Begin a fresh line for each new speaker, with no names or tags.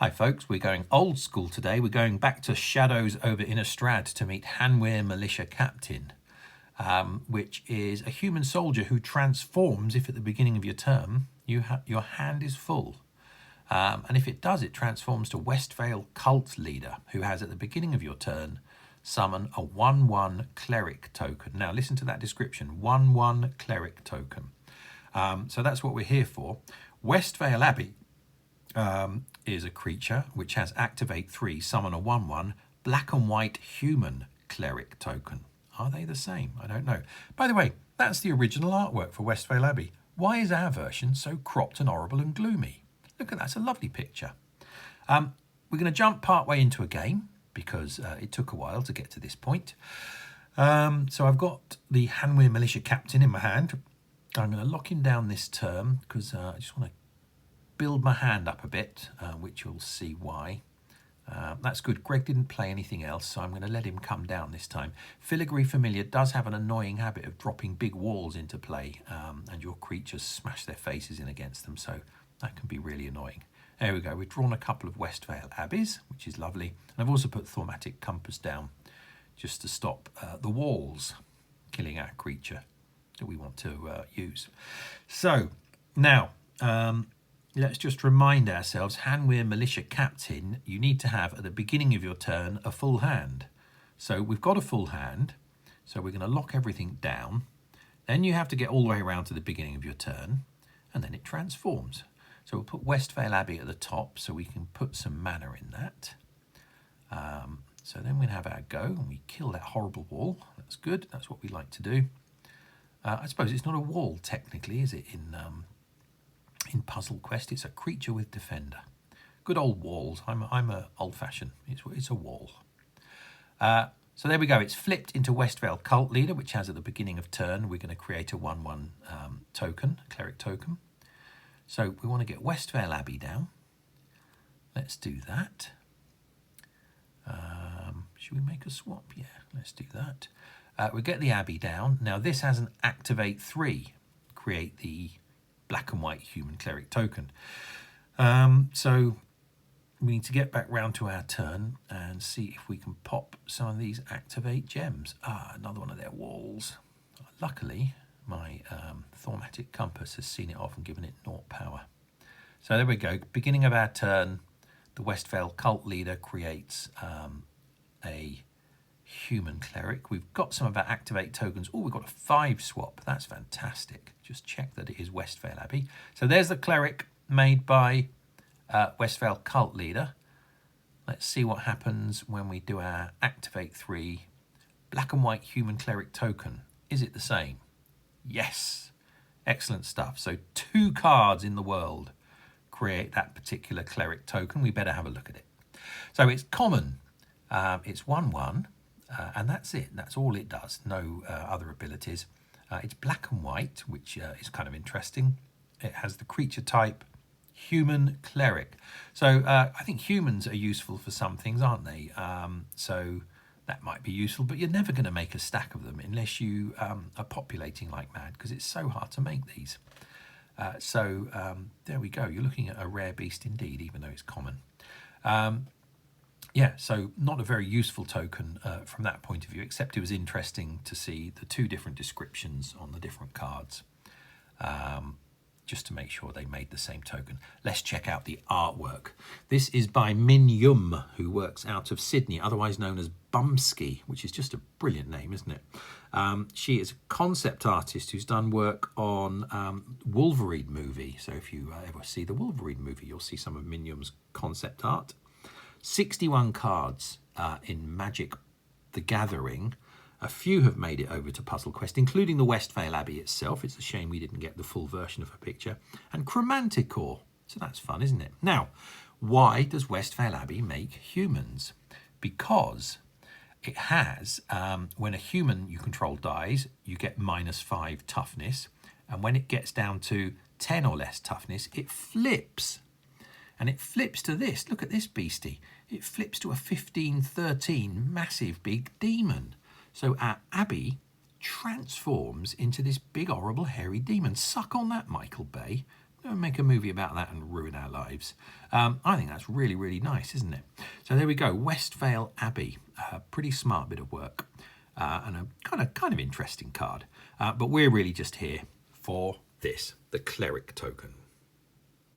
Hi folks, we're going old school today. We're going back to Shadows over Innistrad to meet Hanweir Militia Captain, which is a human soldier who transforms if at the beginning of your turn your hand is full. And if it does, it transforms to Westvale Cult Leader, who has at the beginning of your turn summon a 1/1 Cleric token. Now listen to that description, 1/1 Cleric token. So that's what we're here for. Westvale Abbey is a creature which has activate 3, summon a 1/1 black and white human Cleric token. Are they the same? I don't know. By the way, that's the original artwork for Westvale Abbey. Why is our version so cropped and horrible and gloomy? Look at that, it's a lovely picture. We're going to jump part way into a game because it took a while to get to this point. So I've got the Hanweir Militia Captain in my hand. I'm going to lock him down this turn because I just want to build my hand up a bit, which you'll see why. That's good. Greg didn't play anything else, so I'm going to let him come down this time. Filigree Familiar does have an annoying habit of dropping big walls into play, and your creatures smash their faces in against them, so that can be really annoying. There we go. We've drawn a couple of Westvale Abbeys, which is lovely. And I've also put Thaumatic Compass down just to stop the walls killing our creature that we want to use. So now let's just remind ourselves, Hanweir Militia Captain, you need to have at the beginning of your turn a full hand. So we've got a full hand, so we're going to lock everything down. Then you have to get all the way around to the beginning of your turn, and then it transforms. So we'll put Westvale Abbey at the top so we can put some mana in that. So then we'll have our go and we kill that horrible wall. That's good. That's what we like to do. I suppose it's not a wall technically, is it? In Puzzle Quest, it's a creature with defender. Good old walls. I'm a old-fashioned. It's a wall. So there we go. It's flipped into Westvale Cult Leader, which has at the beginning of turn we're going to create a 1/1 token, a Cleric token. So we want to get Westvale Abbey down. Let's do that. Should we make a swap? Yeah, let's do that. We'll get the Abbey down. Now this has an activate 3. Create the black and white human Cleric token. So we need to get back round to our turn and see if we can pop some of these activate gems. Another one of their walls. Luckily, my Thaumatic Compass has seen it off and given it 0 power. So there we go. Beginning of our turn, the Westvale Cult Leader creates a human Cleric. We've got some of our activate tokens. Oh, we've got a 5 swap. That's fantastic. Just check that it is Westvale Abbey. So there's the Cleric made by Westvale Cult Leader. Let's see what happens when we do our activate 3 black and white human Cleric token. Is it the same? Yes. Excellent stuff. So 2 cards in the world create that particular Cleric token. We better have a look at it. So it's common. It's 1/1. And that's it. That's all it does. No other abilities. It's black and white, which is kind of interesting. It has the creature type human Cleric. So I think humans are useful for some things, aren't they? So that might be useful, but you're never going to make a stack of them unless you are populating like mad, because it's so hard to make these. There we go. You're looking at a rare beast indeed, even though it's common. Yeah, so not a very useful token from that point of view, except it was interesting to see the 2 different descriptions on the different cards, just to make sure they made the same token. Let's check out the artwork. This is by Min Yum, who works out of Sydney, otherwise known as Bumsky, which is just a brilliant name, isn't it? She is a concept artist who's done work on Wolverine movie. So if you ever see the Wolverine movie, you'll see some of Min Yum's concept art. 61 cards in Magic the Gathering. A few have made it over to Puzzle Quest, including the Westvale Abbey itself. It's a shame we didn't get the full version of a picture. And Chromanticore. So that's fun, isn't it? Now, why does Westvale Abbey make humans? Because it has, when a human you control dies, you get -5 toughness. And when it gets down to 10 or less toughness, it flips. And it flips to this. Look at this beastie. It flips to a 15-13 massive big demon. So our Abbey transforms into this big, horrible, hairy demon. Suck on that, Michael Bay. make a movie about that and ruin our lives. I think that's really, really nice, isn't it? So there we go, Westvale Abbey. A pretty smart bit of work and a kind of interesting card. But we're really just here for this, the Cleric token.